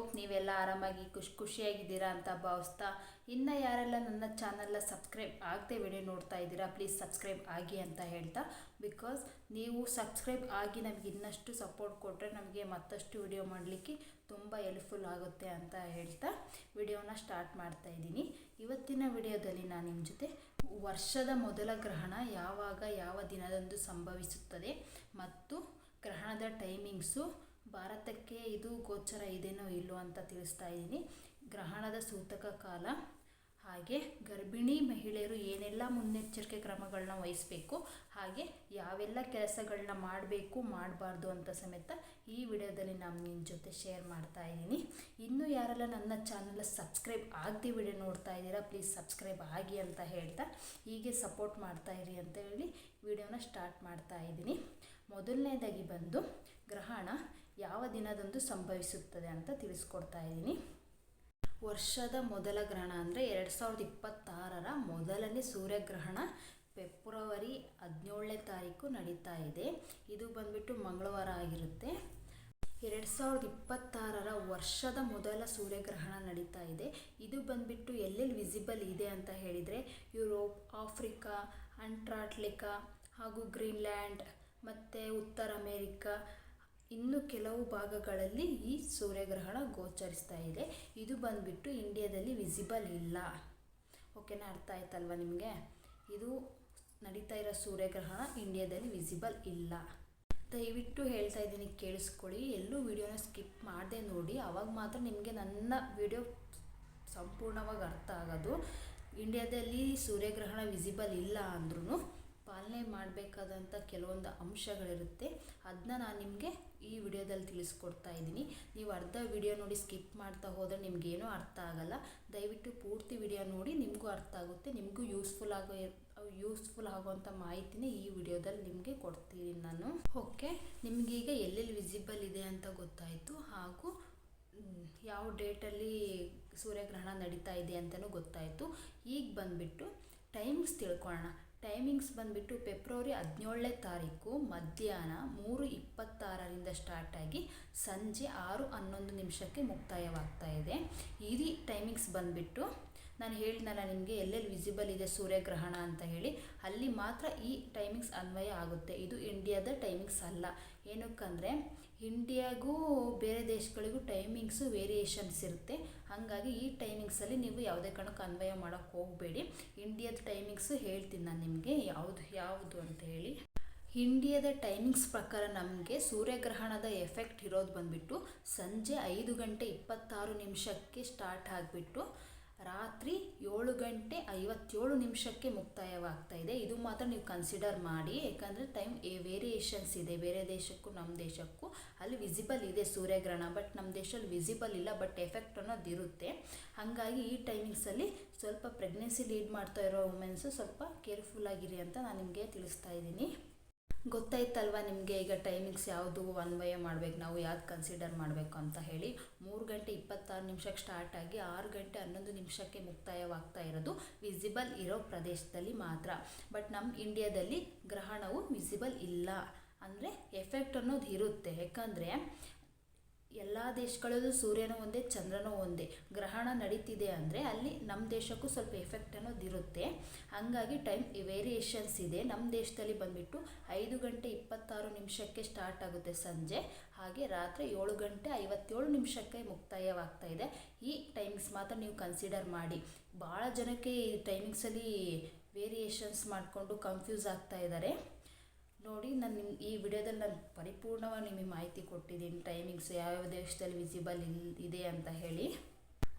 Hope ನೀವೆಲ್ಲ ಆರಾಮಾಗಿ ಖುಷಿಯಾಗಿದ್ದೀರಾ ಅಂತ ಭಾವಿಸ್ತಾ, ಇನ್ನು ಯಾರೆಲ್ಲ ನನ್ನ ಚಾನಲ್ನ ಸಬ್ಸ್ಕ್ರೈಬ್ ಆಗದೆ ವಿಡಿಯೋ ನೋಡ್ತಾ ಇದ್ದೀರಾ ಪ್ಲೀಸ್ ಸಬ್ಸ್ಕ್ರೈಬ್ ಆಗಿ ಅಂತ ಹೇಳ್ತಾ, ಬಿಕಾಸ್ ನೀವು ಸಬ್ಸ್ಕ್ರೈಬ್ ಆಗಿ ನಮಗೆ ಇನ್ನಷ್ಟು ಸಪೋರ್ಟ್ ಕೊಟ್ಟರೆ ನಮಗೆ ಮತ್ತಷ್ಟು ವಿಡಿಯೋ ಮಾಡಲಿಕ್ಕೆ ತುಂಬ ಹೆಲ್ಪ್ಫುಲ್ ಆಗುತ್ತೆ ಅಂತ ಹೇಳ್ತಾ ವಿಡಿಯೋನ ಸ್ಟಾರ್ಟ್ ಮಾಡ್ತಾ ಇದ್ದೀನಿ. ಇವತ್ತಿನ ವಿಡಿಯೋದಲ್ಲಿ ನಾನು ನಿಮ್ಮ ಜೊತೆ ವರ್ಷದ ಮೊದಲ ಗ್ರಹಣ ಯಾವಾಗ ಯಾವ ದಿನದಂದು ಸಂಭವಿಸುತ್ತದೆ ಮತ್ತು ಗ್ರಹಣದ ಟೈಮಿಂಗ್ಸು, ಭಾರತಕ್ಕೆ ಇದು ಗೋಚರ ಇದೇನೋ ಇಲ್ಲೋ ಅಂತ ತಿಳಿಸ್ತಾ ಇದ್ದೀನಿ. ಗ್ರಹಣದ ಸೂತಕ ಕಾಲ, ಹಾಗೆ ಗರ್ಭಿಣಿ ಮಹಿಳೆಯರು ಏನೆಲ್ಲ ಮುನ್ನೆಚ್ಚರಿಕೆ ಕ್ರಮಗಳನ್ನ ವಹಿಸಬೇಕು, ಹಾಗೆ ಯಾವೆಲ್ಲ ಕೆಲಸಗಳನ್ನ ಮಾಡಬೇಕು ಮಾಡಬಾರ್ದು ಅಂತ ಸಮೇತ ಈ ವಿಡಿಯೋದಲ್ಲಿ ನಾನು ನಿಮ್ಮ ಜೊತೆ ಶೇರ್ ಮಾಡ್ತಾ ಇದ್ದೀನಿ. ಇನ್ನೂ ಯಾರೆಲ್ಲ ನನ್ನ ಚಾನಲ್ ಸಬ್ಸ್ಕ್ರೈಬ್ ಆಗದೆ ವಿಡಿಯೋ ನೋಡ್ತಾ ಇದ್ದೀರಾ ಪ್ಲೀಸ್ ಸಬ್ಸ್ಕ್ರೈಬ್ ಆಗಿ ಅಂತ ಹೇಳ್ತಾ ಹೀಗೆ ಸಪೋರ್ಟ್ ಮಾಡ್ತಾ ಇರಿ ಅಂತ ಹೇಳಿ ವಿಡಿಯೋನ ಸ್ಟಾರ್ಟ್ ಮಾಡ್ತಾ ಇದ್ದೀನಿ. ಮೊದಲನೇದಾಗಿ ಬಂದು ಗ್ರಹಣ ಯಾವ ದಿನದಂದು ಸಂಭವಿಸುತ್ತದೆ ಅಂತ ತಿಳಿಸ್ಕೊಡ್ತಾ ಇದ್ದೀನಿ. ವರ್ಷದ ಮೊದಲ ಗ್ರಹಣ ಅಂದರೆ 2026ರ ಮೊದಲನೇ ಸೂರ್ಯಗ್ರಹಣ ಫೆಬ್ರವರಿ 17ನೇ ತಾರೀಕು ನಡೀತಾ ಇದೆ. ಇದು ಬಂದ್ಬಿಟ್ಟು ಮಂಗಳವಾರ ಆಗಿರುತ್ತೆ. 2026ರ ವರ್ಷದ ಮೊದಲ ಸೂರ್ಯಗ್ರಹಣ ನಡೀತಾ ಇದೆ. ಇದು ಬಂದ್ಬಿಟ್ಟು ಎಲ್ಲೆಲ್ಲಿ ವಿಸಿಬಲ್ ಇದೆ ಅಂತ ಹೇಳಿದರೆ ಯುರೋಪ್, ಆಫ್ರಿಕಾ, ಅಂಟಾರ್ಕ್ಟಿಕಾ ಹಾಗೂ ಗ್ರೀನ್ಲ್ಯಾಂಡ್ ಮತ್ತು ಉತ್ತರ ಅಮೇರಿಕಾ, ಇನ್ನು ಕೆಲವು ಭಾಗಗಳಲ್ಲಿ ಈ ಸೂರ್ಯಗ್ರಹಣ ಗೋಚರಿಸ್ತಾ ಇದೆ. ಇದು ಬಂದ್ಬಿಟ್ಟು ಇಂಡಿಯಾದಲ್ಲಿ ವಿಸಿಬಲ್ ಇಲ್ಲ. ಓಕೆನಾ, ಅರ್ಥ ಆಯ್ತಲ್ವ ನಿಮಗೆ? ಇದು ನಡೀತಾ ಇರೋ ಸೂರ್ಯಗ್ರಹಣ ಇಂಡಿಯಾದಲ್ಲಿ ವಿಸಿಬಲ್ ಇಲ್ಲ. ದಯವಿಟ್ಟು ಹೇಳ್ತಾ ಇದ್ದೀನಿ, ಕೇಳಿಸ್ಕೊಳ್ಳಿ. ಎಲ್ಲೂ ವಿಡಿಯೋನ ಸ್ಕಿಪ್ ಮಾಡದೆ ನೋಡಿ, ಆವಾಗ ಮಾತ್ರ ನಿಮಗೆ ನನ್ನ ವಿಡಿಯೋ ಸಂಪೂರ್ಣವಾಗಿ ಅರ್ಥ ಆಗೋದು. ಇಂಡಿಯಾದಲ್ಲಿ ಸೂರ್ಯಗ್ರಹಣ ವಿಸಿಬಲ್ ಇಲ್ಲ ಅಂದ್ರೂ ಪಾಲನೆ ಮಾಡಬೇಕಾದಂಥ ಕೆಲವೊಂದು ಅಂಶಗಳಿರುತ್ತೆ. ಅದನ್ನ ನಾನು ನಿಮಗೆ ಈ ವಿಡಿಯೋದಲ್ಲಿ ತಿಳಿಸ್ಕೊಡ್ತಾ ಇದ್ದೀನಿ. ನೀವು ಅರ್ಧ ವಿಡಿಯೋ ನೋಡಿ ಸ್ಕಿಪ್ ಮಾಡ್ತಾ ಹೋದರೆ ನಿಮಗೇನೂ ಅರ್ಥ ಆಗಲ್ಲ. ದಯವಿಟ್ಟು ಪೂರ್ತಿ ವಿಡಿಯೋ ನೋಡಿ, ನಿಮಗೂ ಅರ್ಥ ಆಗುತ್ತೆ, ನಿಮಗೂ ಯೂಸ್ಫುಲ್ ಆಗುವಂಥ ಮಾಹಿತಿನೇ ಈ ವಿಡಿಯೋದಲ್ಲಿ ನಿಮಗೆ ಕೊಡ್ತೀನಿ ನಾನು. ಓಕೆ, ನಿಮಗೀಗ ಎಲ್ಲೆಲ್ಲಿ ವಿಸಿಬಲ್ ಇದೆ ಅಂತ ಗೊತ್ತಾಯಿತು, ಹಾಗೂ ಯಾವ ಡೇಟಲ್ಲಿ ಸೂರ್ಯಗ್ರಹಣ ನಡೀತಾ ಇದೆ ಅಂತಲೂ ಗೊತ್ತಾಯಿತು. ಈಗ ಬಂದುಬಿಟ್ಟು ಟೈಮಿಂಗ್ಸ್ ತಿಳ್ಕೊಳ್ಳೋಣ. ಟೈಮಿಂಗ್ಸ್ ಬಂದುಬಿಟ್ಟು ಫೆಬ್ರವರಿ 17ನೇ ತಾರೀಕು ಮಧ್ಯಾಹ್ನ 3:26ರಿಂದ ಸ್ಟಾರ್ಟ್ ಆಗಿ ಸಂಜೆ 6:11 ಮುಕ್ತಾಯವಾಗ್ತಾ ಇದೆ. ಈ ಟೈಮಿಂಗ್ಸ್ ಬಂದುಬಿಟ್ಟು ನಾನು ಹೇಳಿದ್ನಲ್ಲ ನಿಮಗೆ ಎಲ್ಲೆಲ್ಲಿ ವಿಸಿಬಲ್ ಇದೆ ಸೂರ್ಯಗ್ರಹಣ ಅಂತ ಹೇಳಿ, ಅಲ್ಲಿ ಮಾತ್ರ ಈ ಟೈಮಿಂಗ್ಸ್ ಅನ್ವಯ ಆಗುತ್ತೆ. ಇದು ಇಂಡಿಯಾದ ಟೈಮಿಂಗ್ಸ್ ಅಲ್ಲ. ಏನಕ್ಕಂದರೆ ಇಂಡಿಯಾಗೂ ಬೇರೆ ದೇಶಗಳಿಗೂ ಟೈಮಿಂಗ್ಸು ವೇರಿಯೇಷನ್ಸ್ ಇರುತ್ತೆ. ಹಾಗಾಗಿ ಈ ಟೈಮಿಂಗ್ಸಲ್ಲಿ ನೀವು ಯಾವುದೇ ಕಾರಣಕ್ಕೆ ಅನ್ವಯ ಮಾಡೋಕ್ಕೆ ಹೋಗಬೇಡಿ. ಇಂಡಿಯಾದ ಟೈಮಿಂಗ್ಸು ಹೇಳ್ತೀನಿ ನಾನು ನಿಮಗೆ ಯಾವುದು ಅಂತ ಹೇಳಿ. ಇಂಡಿಯಾದ ಟೈಮಿಂಗ್ಸ್ ಪ್ರಕಾರ ನಮಗೆ ಸೂರ್ಯಗ್ರಹಣದ ಎಫೆಕ್ಟ್ ಇರೋದು ಬಂದುಬಿಟ್ಟು ಸಂಜೆ 5:26 ಸ್ಟಾರ್ಟ್ ಆಗಿಬಿಟ್ಟು ರಾತ್ರಿ 7:57 ಮುಕ್ತಾಯವಾಗ್ತಾ ಇದೆ. ಇದು ಮಾತ್ರ ನೀವು ಕನ್ಸಿಡರ್ ಮಾಡಿ, ಯಾಕಂದರೆ ಟೈಮ್ ವೇರಿಯೇಷನ್ಸ್ ಇದೆ. ಬೇರೆ ದೇಶಕ್ಕೂ ನಮ್ಮ ದೇಶಕ್ಕೂ ಅಲ್ಲಿ ವಿಸಿಬಲ್ ಇದೆ ಸೂರ್ಯಗ್ರಹಣ, ಬಟ್ ನಮ್ಮ ದೇಶದಲ್ಲಿ ವಿಸಿಬಲ್ ಇಲ್ಲ, ಬಟ್ ಎಫೆಕ್ಟ್ ಅನ್ನೋದು ಇರುತ್ತೆ. ಹಾಗಾಗಿ ಈ ಟೈಮಿಂಗ್ಸಲ್ಲಿ ಸ್ವಲ್ಪ ಪ್ರೆಗ್ನೆನ್ಸಿ ಲೀಡ್ ಮಾಡ್ತಾ ಇರೋ ವುಮೆನ್ಸು ಸ್ವಲ್ಪ ಕೇರ್ಫುಲ್ ಆಗಿರಿ ಅಂತ ನಾನು ನಿಮಗೆ ತಿಳಿಸ್ತಾ ಇದ್ದೀನಿ. ಗೊತ್ತಾಯ್ತಲ್ವ ನಿಮಗೆ ಈಗ ಟೈಮಿಂಗ್ಸ್ ಯಾವುದು ಅನ್ವಯ ಮಾಡಬೇಕು, ನಾವು ಯಾವ್ದು ಕನ್ಸಿಡರ್ ಮಾಡಬೇಕು ಅಂತ ಹೇಳಿ. 3:26 ಸ್ಟಾರ್ಟ್ ಆಗಿ 6:11 ಮುಕ್ತಾಯವಾಗ್ತಾ ಇರೋದು ವಿಸಿಬಲ್ ಇರೋ ಪ್ರದೇಶದಲ್ಲಿ ಮಾತ್ರ. ಬಟ್ ನಮ್ಮ ಇಂಡಿಯಾದಲ್ಲಿ ಗ್ರಹಣವು ವಿಸಿಬಲ್ ಇಲ್ಲ, ಅಂದರೆ ಎಫೆಕ್ಟ್ ಅನ್ನೋದು ಇರುತ್ತೆ. ಯಾಕಂದರೆ ಎಲ್ಲ ದೇಶಗಳಲ್ಲೂ ಸೂರ್ಯನೂ ಒಂದೇ, ಚಂದ್ರನೂ ಒಂದೇ. ಗ್ರಹಣ ನಡೀತಿದೆ ಅಂದರೆ ಅಲ್ಲಿ ನಮ್ಮ ದೇಶಕ್ಕೂ ಸ್ವಲ್ಪ ಎಫೆಕ್ಟ್ ಅನ್ನೋದು ಇರುತ್ತೆ. ಹಾಗಾಗಿ ಟೈಮ್ ವೇರಿಯೇಷನ್ಸ್ ಇದೆ. ನಮ್ಮ ದೇಶದಲ್ಲಿ ಬಂದುಬಿಟ್ಟು 5:26 ಸ್ಟಾರ್ಟ್ ಆಗುತ್ತೆ ಸಂಜೆ, ಹಾಗೆ ರಾತ್ರಿ 7:57 ಮುಕ್ತಾಯವಾಗ್ತಾ ಇದೆ. ಈ ಟೈಮಿಂಗ್ಸ್ ಮಾತ್ರ ನೀವು ಕನ್ಸಿಡರ್ ಮಾಡಿ. ಭಾಳ ಜನಕ್ಕೆ ಈ ಟೈಮಿಂಗ್ಸಲ್ಲಿ ವೇರಿಯೇಷನ್ಸ್ ಮಾಡಿಕೊಂಡು ಕನ್ಫ್ಯೂಸ್ ಆಗ್ತಾ ಇದ್ದಾರೆ. ನೋಡಿ, ನಾನು ಈ ವಿಡಿಯೋದಲ್ಲಿ ನಾನು ಪರಿಪೂರ್ಣವಾಗಿ ನಿಮಗೆ ಮಾಹಿತಿ ಕೊಟ್ಟಿದ್ದೀನಿ, ಟೈಮಿಂಗ್ಸ್ ಯಾವ್ಯಾವ ದೇಶದಲ್ಲಿ ವಿಸಿಬಲ್ ಇದೆ ಅಂತ ಹೇಳಿ.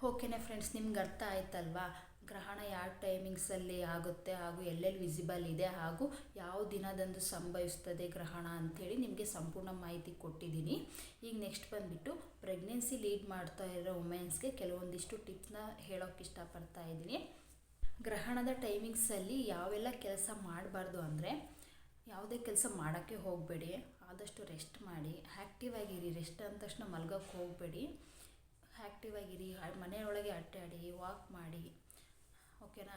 ಓಕೆನಾ ಫ್ರೆಂಡ್ಸ್, ನಿಮ್ಗೆ ಅರ್ಥ ಆಯ್ತಲ್ವಾ ಗ್ರಹಣ ಯಾವ ಟೈಮಿಂಗ್ಸಲ್ಲಿ ಆಗುತ್ತೆ, ಹಾಗೂ ಎಲ್ಲೆಲ್ಲಿ ವಿಸಿಬಲ್ ಇದೆ, ಹಾಗೂ ಯಾವ ದಿನದಂದು ಸಂಭವಿಸ್ತದೆ ಗ್ರಹಣ ಅಂಥೇಳಿ ನಿಮಗೆ ಸಂಪೂರ್ಣ ಮಾಹಿತಿ ಕೊಟ್ಟಿದ್ದೀನಿ. ಈಗ ನೆಕ್ಸ್ಟ್ ಬಂದುಬಿಟ್ಟು ಪ್ರೆಗ್ನೆನ್ಸಿ ಲೀಡ್ ಮಾಡ್ತಾ ಇರೋ ವುಮೆನ್ಸ್ಗೆ ಕೆಲವೊಂದಿಷ್ಟು ಟಿಪ್ಸ್ನ ಹೇಳೋಕ್ಕೆ ಇಷ್ಟಪಡ್ತಾ ಇದ್ದೀನಿ. ಗ್ರಹಣದ ಟೈಮಿಂಗ್ಸಲ್ಲಿ ಯಾವೆಲ್ಲ ಕೆಲಸ ಮಾಡಬಾರ್ದು ಅಂದರೆ, ಯಾವುದೇ ಕೆಲಸ ಮಾಡೋಕ್ಕೆ ಹೋಗಬೇಡಿ, ಆದಷ್ಟು ರೆಸ್ಟ್ ಮಾಡಿ, ಆ್ಯಕ್ಟಿವ್ ಆಗಿರಿ. ರೆಸ್ಟ್ ಅಂದ ತಕ್ಷಣ ಮಲ್ಗೋಕ್ಕೆ ಹೋಗಬೇಡಿ, ಆ್ಯಕ್ಟಿವ್ ಆಗಿರಿ. ಮನೆಯೊಳಗೆ ಅಡ್ಡಾಡಿ, ವಾಕ್ ಮಾಡಿ. ಓಕೆನಾ,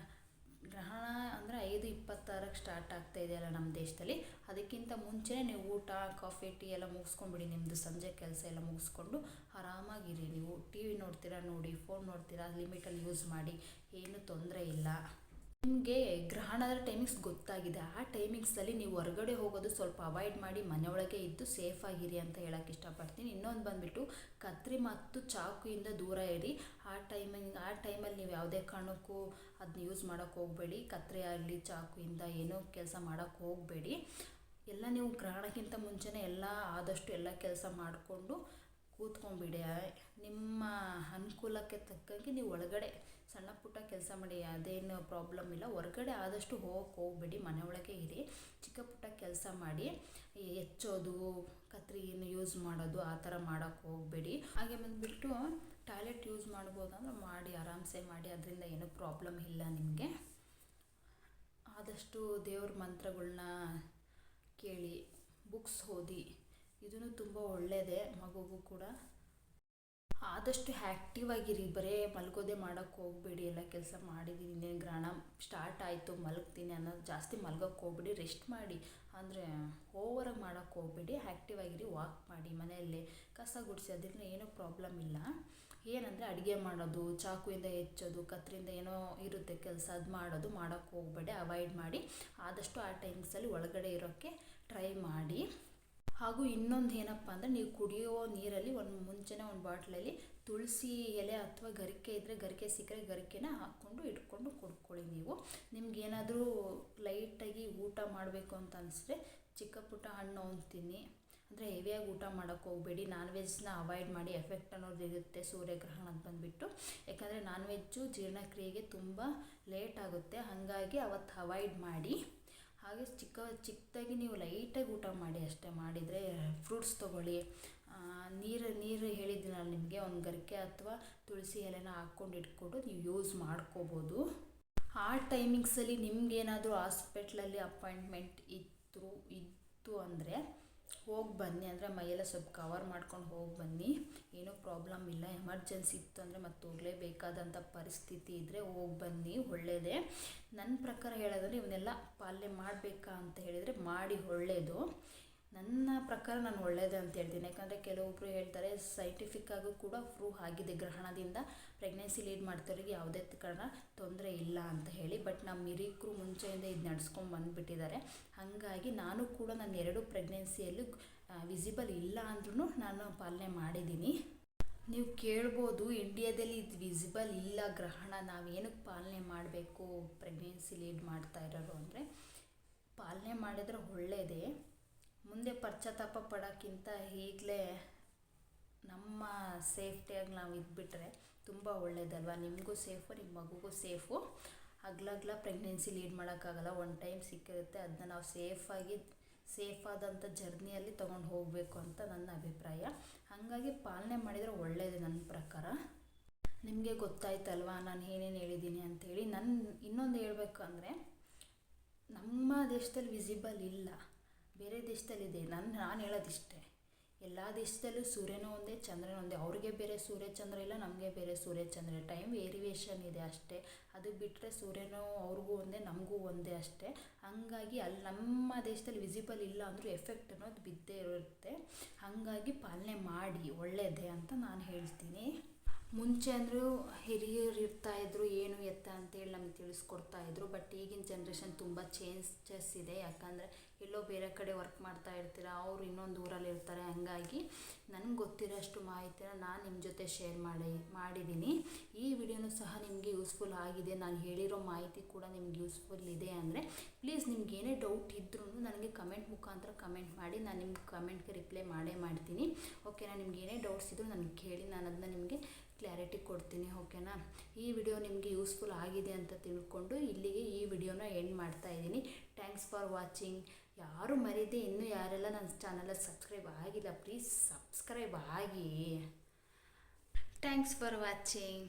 ಗ್ರಹಣ ಅಂದರೆ 5:26ಕ್ಕೆ ಸ್ಟಾರ್ಟ್ ಆಗ್ತಾ ಇದೆಯಲ್ಲ ನಮ್ಮ ದೇಶದಲ್ಲಿ. ಅದಕ್ಕಿಂತ ಮುಂಚೆನೇ ನೀವು ಊಟ ಕಾಫಿ ಟೀ ಎಲ್ಲ ಮುಗಿಸ್ಕೊಂಬಿಡಿ. ನಿಮ್ಮದು ಸಂಜೆ ಕೆಲಸ ಎಲ್ಲ ಮುಗಿಸ್ಕೊಂಡು ಆರಾಮಾಗಿರಿ. ನೀವು ಟಿ ವಿ ನೋಡ್ತೀರಾ ನೋಡಿ, ಫೋನ್ ನೋಡ್ತೀರಾ, ಲಿಮಿಟಲ್ಲಿ ಯೂಸ್ ಮಾಡಿ, ಏನೂ ತೊಂದರೆ ಇಲ್ಲ. ನಿಮಗೆ ಗ್ರಹಣದ ಟೈಮಿಂಗ್ಸ್ ಗೊತ್ತಾಗಿದೆ. ಆ ಟೈಮಿಂಗ್ಸಲ್ಲಿ ನೀವು ಹೊರಗಡೆ ಹೋಗೋದು ಸ್ವಲ್ಪ ಅವಾಯ್ಡ್ ಮಾಡಿ, ಮನೆಯೊಳಗೆ ಇದ್ದು ಸೇಫಾಗಿರಿ ಅಂತ ಹೇಳೋಕ್ಕೆ ಇಷ್ಟಪಡ್ತೀನಿ. ಇನ್ನೊಂದು ಬಂದುಬಿಟ್ಟು ಕತ್ರಿ ಮತ್ತು ಚಾಕುಯಿಂದ ದೂರ ಇರಿ. ಆ ಟೈಮಲ್ಲಿ ನೀವು ಯಾವುದೇ ಕಾರಣಕ್ಕೂ ಅದನ್ನ ಯೂಸ್ ಮಾಡೋಕ್ಕೆ ಹೋಗಬೇಡಿ. ಕತ್ರಿ ಆಗಲಿ ಚಾಕುಯಿಂದ ಏನೋ ಕೆಲಸ ಮಾಡೋಕ್ಕೆ ಹೋಗಬೇಡಿ. ಎಲ್ಲ ನೀವು ಗ್ರಹಣಕ್ಕಿಂತ ಮುಂಚೆನೇ ಎಲ್ಲ ಆದಷ್ಟು ಎಲ್ಲ ಕೆಲಸ ಮಾಡಿಕೊಂಡು ಕೂತ್ಕೊಂಡ್ಬಿಡಿ. ನಿಮ್ಮ ಅನುಕೂಲಕ್ಕೆ ತಕ್ಕಂಗೆ ನೀವು ಒಳಗಡೆ ಸಣ್ಣ ಪುಟ್ಟ ಕೆಲಸ ಮಾಡಿ, ಅದೇನು ಪ್ರಾಬ್ಲಮ್ ಇಲ್ಲ. ಹೊರಗಡೆ ಆದಷ್ಟು ಹೋಗಬೇಡಿ, ಮನೆಯೊಳಗೆ ಇರಿ. ಚಿಕ್ಕ ಪುಟ್ಟ ಕೆಲಸ ಮಾಡಿ, ಹೆಚ್ಚೋದು ಕತ್ರಿಯನ್ನು ಯೂಸ್ ಮಾಡೋದು ಆ ಥರ ಮಾಡೋಕ್ಕೆ ಹೋಗಬೇಡಿ. ಹಾಗೆ ಬಂದುಬಿಟ್ಟು ಟಾಯ್ಲೆಟ್ ಯೂಸ್ ಮಾಡ್ಬೋದಂದ್ರೆ ಮಾಡಿ, ಆರಾಮ್ಸೆ ಮಾಡಿ, ಅದರಿಂದ ಏನೂ ಪ್ರಾಬ್ಲಮ್ ಇಲ್ಲ ನಿಮಗೆ. ಆದಷ್ಟು ದೇವ್ರ ಮಂತ್ರಗಳನ್ನ ಕೇಳಿ, ಬುಕ್ಸ್ ಓದಿ, ಇದೂ ತುಂಬ ಒಳ್ಳೆಯದೇ ಮಗುಗೂ ಕೂಡ. ಆದಷ್ಟು ಆ್ಯಕ್ಟಿವ್ ಆಗಿರಿ. ಬರೀ ಮಲಗೋದೇ ಮಾಡೋಕ್ಕೆ ಹೋಗಬೇಡಿ. ಎಲ್ಲ ಕೆಲಸ ಮಾಡಿದ್ದೀನಿ, ಇನ್ನೇನು ಗ್ರಹಣ ಸ್ಟಾರ್ಟ್ ಆಯಿತು ಮಲಗ್ತೀನಿ ಅನ್ನೋದು ಜಾಸ್ತಿ ಮಲಗೋಕ್ಕೆ ಹೋಗ್ಬೇಡಿ. ರೆಸ್ಟ್ ಮಾಡಿ, ಅಂದರೆ ಓವರಾಗಿ ಮಾಡೋಕ್ಕೆ ಹೋಗಬೇಡಿ. ಆ್ಯಕ್ಟಿವ್ ಆಗಿರಿ, ವಾಕ್ ಮಾಡಿ, ಮನೆಯಲ್ಲೇ ಕಸ ಗುಡಿಸಿ, ಅದರಿಂದ ಏನೂ ಪ್ರಾಬ್ಲಮ್ ಇಲ್ಲ. ಏನಂದರೆ ಅಡುಗೆ ಮಾಡೋದು, ಚಾಕುವಿಂದ ಹೆಚ್ಚೋದು, ಕತ್ತರಿಂದ ಏನೋ ಇರುತ್ತೆ ಕೆಲಸ, ಅದು ಮಾಡೋಕ್ಕೆ ಹೋಗಬೇಡಿ, ಅವಾಯ್ಡ್ ಮಾಡಿ. ಆದಷ್ಟು ಆ ಟೈಮ್ಸಲ್ಲಿ ಒಳಗಡೆ ಇರೋಕ್ಕೆ ಟ್ರೈ ಮಾಡಿ. ಹಾಗೂ ಇನ್ನೊಂದು ಏನಪ್ಪ ಅಂದರೆ, ನೀವು ಕುಡಿಯೋ ನೀರಲ್ಲಿ ಮುಂಚೆನೇ ಒಂದು ಬಾಟ್ಲಲ್ಲಿ ತುಳಸಿ ಎಲೆ ಅಥವಾ ಗರಿಕೆ ಇದ್ದರೆ, ಗರಿಕೆ ಸಿಕ್ಕರೆ ಗರಿಕೆನ ಹಾಕ್ಕೊಂಡು ಇಟ್ಕೊಂಡು ಕುಡ್ಕೊಳ್ಳಿ. ನೀವು ನಿಮ್ಗೇನಾದರೂ ಲೈಟಾಗಿ ಊಟ ಮಾಡಬೇಕು ಅಂತ ಅನಿಸಿದ್ರೆ ಚಿಕ್ಕ ಪುಟ್ಟ ಹಣ್ಣು ತಿನ್ನಿ. ಅಂದರೆ ಹೆವಿಯಾಗಿ ಊಟ ಮಾಡೋಕ್ಕೆ ಹೋಗಬೇಡಿ. ನಾನ್ ವೆಜ್ನ ಅವಾಯ್ಡ್ ಮಾಡಿ. ಎಫೆಕ್ಟ್ ಅನ್ನೋದು ಇರುತ್ತೆ ಸೂರ್ಯಗ್ರಹಣಕ್ಕೆ ಬಂದುಬಿಟ್ಟು. ಯಾಕಂದರೆ ನಾನ್ ವೆಜ್ಜು ಜೀರ್ಣಕ್ರಿಯೆಗೆ ತುಂಬ ಲೇಟ್ ಆಗುತ್ತೆ, ಹಾಗಾಗಿ ಅವತ್ತು ಅವಾಯ್ಡ್ ಮಾಡಿ. ಹಾಗೆ ಚಿಕ್ಕದಾಗಿ ನೀವು ಲೈಟಾಗಿ ಊಟ ಮಾಡಿ ಅಷ್ಟೇ. ಮಾಡಿದರೆ ಫ್ರೂಟ್ಸ್ ತೊಗೊಳ್ಳಿ. ನೀರು ಹೇಳಿದ್ದೀನಲ್ಲ ನಿಮಗೆ, ಒಂದು ಗರಿಕೆ ಅಥವಾ ತುಳಸಿ ಎಲೆನ ಹಾಕ್ಕೊಂಡು ಇಟ್ಕೊಂಡು ನೀವು ಯೂಸ್ ಮಾಡ್ಕೋಬೋದು. ಆ ಟೈಮಿಂಗ್ಸಲ್ಲಿ ನಿಮಗೇನಾದರೂ ಹಾಸ್ಪಿಟ್ಲಲ್ಲಿ ಅಪಾಯಿಂಟ್ಮೆಂಟ್ ಇತ್ತು ಅಂದರೆ ಹೋಗಿ ಬನ್ನಿ. ಅಂದರೆ ಮೈಯೆಲ್ಲ ಸ್ವಲ್ಪ ಕವರ್ ಮಾಡ್ಕೊಂಡು ಹೋಗಿ ಬನ್ನಿ, ಏನೂ ಪ್ರಾಬ್ಲಮ್ ಇಲ್ಲ. ಎಮರ್ಜೆನ್ಸಿ ಇತ್ತು ಅಂದರೆ ಮತ್ತೆ ಹೋಗಲೇಬೇಕಾದಂಥ ಪರಿಸ್ಥಿತಿ ಇದ್ದರೆ ಹೋಗಿ ಬನ್ನಿ, ಒಳ್ಳೆಯದೇ. ನನ್ನ ಪ್ರಕಾರ ಹೇಳೋದಂದರೆ ಇವನ್ನೆಲ್ಲ ಪಾಲನೆ ಮಾಡಬೇಕಾ ಅಂತ ಹೇಳಿದರೆ ಮಾಡಿ, ಒಳ್ಳೆಯದು. ನನ್ನ ಪ್ರಕಾರ ನಾನು ಒಳ್ಳೆಯದು ಅಂತ ಹೇಳ್ತೀನಿ. ಯಾಕಂದರೆ ಕೆಲವೊಬ್ಬರು ಹೇಳ್ತಾರೆ ಸೈಂಟಿಫಿಕ್ಕಾಗೂ ಕೂಡ ಪ್ರೂವ್ ಆಗಿದೆ ಗ್ರಹಣದಿಂದ ಪ್ರೆಗ್ನೆನ್ಸಿ ಲೀಡ್ ಮಾಡ್ತಾವ್ರಿಗೆ ಯಾವುದೇ ಕಾರಣ ತೊಂದರೆ ಇಲ್ಲ ಅಂತ ಹೇಳಿ. ಬಟ್ ನಮ್ಮ ಹಿರಿಕರು ಮುಂಚೆಯಿಂದ ಇದು ನಡೆಸ್ಕೊಂಡು ಬಂದುಬಿಟ್ಟಿದ್ದಾರೆ. ಹಾಗಾಗಿ ನಾನು ಕೂಡ ನನ್ನ 2 ಪ್ರೆಗ್ನೆನ್ಸಿಯಲ್ಲೂ ವಿಸಿಬಲ್ ಇಲ್ಲ ಅಂದ್ರೂ ನಾನು ಪಾಲನೆ ಮಾಡಿದ್ದೀನಿ. ನೀವು ಕೇಳ್ಬೋದು, ಇಂಡಿಯಾದಲ್ಲಿ ಇದು ವಿಸಿಬಲ್ ಇಲ್ಲ ಗ್ರಹಣ, ನಾವೇನಕ್ಕೆ ಪಾಲನೆ ಮಾಡಬೇಕು ಪ್ರೆಗ್ನೆನ್ಸಿ ಲೀಡ್ ಮಾಡ್ತಾ ಇರೋರು ಅಂದರೆ, ಪಾಲನೆ ಮಾಡಿದರೆ ಒಳ್ಳೆಯದೇ. ಮುಂದೆ ಪಶ್ಚಾತ್ತಾಪ ಪಡೋಕ್ಕಿಂತ ಈಗಲೇ ನಮ್ಮ ಸೇಫ್ಟಿಯಾಗಿ ನಾವು ಇದ್ಬಿಟ್ರೆ ತುಂಬ ಒಳ್ಳೆಯದಲ್ವ. ನಿಮಗೂ ಸೇಫು, ನಿಮ್ಮ ಮಗುಗೂ ಸೇಫು. ಹಗ್ಲಗ್ಲ ಪ್ರೆಗ್ನೆನ್ಸಿ ಲೀಡ್ ಮಾಡೋಕ್ಕಾಗಲ್ಲ. ಒನ್ ಟೈಮ್ ಸಿಕ್ಕಿರುತ್ತೆ, ಅದನ್ನ ನಾವು ಸೇಫಾದಂಥ ಜರ್ನಿಯಲ್ಲಿ ತೊಗೊಂಡು ಹೋಗಬೇಕು ಅಂತ ನನ್ನ ಅಭಿಪ್ರಾಯ. ಹಾಗಾಗಿ ಪಾಲನೆ ಮಾಡಿದರೆ ಒಳ್ಳೆಯದು ನನ್ನ ಪ್ರಕಾರ. ನಿಮಗೆ ಗೊತ್ತಾಯ್ತಲ್ವ ನಾನು ಏನೇನು ಹೇಳಿದ್ದೀನಿ ಅಂಥೇಳಿ. ಇನ್ನೊಂದು ಹೇಳಬೇಕಂದ್ರೆ, ನಮ್ಮ ದೇಶದಲ್ಲಿ ವಿಸಿಬಲ್ ಇಲ್ಲ, ಬೇರೆ ದೇಶದಲ್ಲಿದೆ. ನಾನು ಹೇಳೋದಿಷ್ಟೇ, ಎಲ್ಲ ದೇಶದಲ್ಲೂ ಸೂರ್ಯನೂ ಒಂದೇ ಚಂದ್ರನೂ ಒಂದೇ. ಅವ್ರಿಗೆ ಬೇರೆ ಸೂರ್ಯ ಚಂದ್ರ ಇಲ್ಲ, ನಮಗೆ ಬೇರೆ ಸೂರ್ಯ ಚಂದ್ರ ಇಲ್ಲ. ಟೈಮ್ ವೇರಿಯೇಷನ್ ಇದೆ ಅಷ್ಟೇ. ಅದು ಬಿಟ್ಟರೆ ಸೂರ್ಯನೂ ಅವ್ರಿಗೂ ಒಂದೇ, ನಮಗೂ ಒಂದೇ ಅಷ್ಟೇ. ಹಾಗಾಗಿ ಅಲ್ಲಿ ನಮ್ಮ ದೇಶದಲ್ಲಿ ವಿಸಿಬಲ್ ಇಲ್ಲ ಅಂದರೂ ಎಫೆಕ್ಟ್ ಅನ್ನೋದು ಬಿದ್ದೇ ಇರುತ್ತೆ. ಹಾಗಾಗಿ ಪಾಲನೆ ಮಾಡಿ, ಒಳ್ಳೆಯದೇ ಅಂತ ನಾನು ಹೇಳ್ತೀನಿ. ಮುಂಚೆ ಅಂದರೂ ಹಿರಿಯರು ಇರ್ತಾಯಿದ್ರು, ಏನು ಎತ್ತ ಅಂತೇಳಿ ನಮಗೆ ತಿಳಿಸ್ಕೊಡ್ತಾಯಿದ್ರು. ಬಟ್ ಈಗಿನ ಜನ್ರೇಷನ್ ತುಂಬ ಚೇಂಜಸ್ ಇದೆ. ಯಾಕಂದರೆ ಎಲ್ಲೋ ಬೇರೆ ಕಡೆ ವರ್ಕ್ ಮಾಡ್ತಾ ಇರ್ತೀರ, ಅವರು ಇನ್ನೊಂದು ಊರಲ್ಲಿ ಇರ್ತಾರೆ. ಹಾಗಾಗಿ ನನಗೆ ಗೊತ್ತಿರೋಷ್ಟು ಮಾಹಿತಿನ ನಾನು ನಿಮ್ಮ ಜೊತೆ ಶೇರ್ ಮಾಡಿದ್ದೀನಿ. ಈ ವಿಡಿಯೋನೂ ಸಹ ನಿಮಗೆ ಯೂಸ್ಫುಲ್ ಆಗಿದೆ. ನಾನು ಹೇಳಿರೋ ಮಾಹಿತಿ ಕೂಡ ನಿಮ್ಗೆ ಯೂಸ್ಫುಲ್ ಇದೆ ಅಂದರೆ ಪ್ಲೀಸ್ ನಿಮ್ಗೆ ಏನೇ ಡೌಟ್ ಇದ್ರೂ ನನಗೆ ಕಮೆಂಟ್ ಮುಖಾಂತರ ಕಮೆಂಟ್ ಮಾಡಿ. ನಾನು ನಿಮ್ಗೆ ಕಮೆಂಟ್ಗೆ ರಿಪ್ಲೈ ಮಾಡ್ತೀನಿ. ಓಕೆನಾ? ನಿಮ್ಗೆ ಏನೇ ಡೌಟ್ಸ್ ಇದ್ದರೂ ನನಗೆ ಕೇಳಿ, ನಾನು ಅದನ್ನ ನಿಮಗೆ ಕ್ಲಾರಿಟಿ ಕೊಡ್ತೀನಿ. ಓಕೆನಾ? ಈ ವಿಡಿಯೋ ನಿಮಗೆ ಯೂಸ್ಫುಲ್ ಆಗಿದೆ ಅಂತ ತಿಳ್ಕೊಂಡು ಇಲ್ಲಿಗೆ ಈ ವಿಡಿಯೋನ ಎಂಡ್ ಮಾಡ್ತಾ ಇದ್ದೀನಿ. Thanks for watching. ಯಾರು ಮರೀದೆ, ಇನ್ನೂ ಯಾರೆಲ್ಲ ನನ್ನ ಚಾನಲ್ ಸಬ್ಸ್ಕ್ರೈಬ್ ಆಗಿಲ್ಲ, ಪ್ಲೀಸ್ ಸಬ್ಸ್ಕ್ರೈಬ್ ಆಗಿ. Thanks for watching.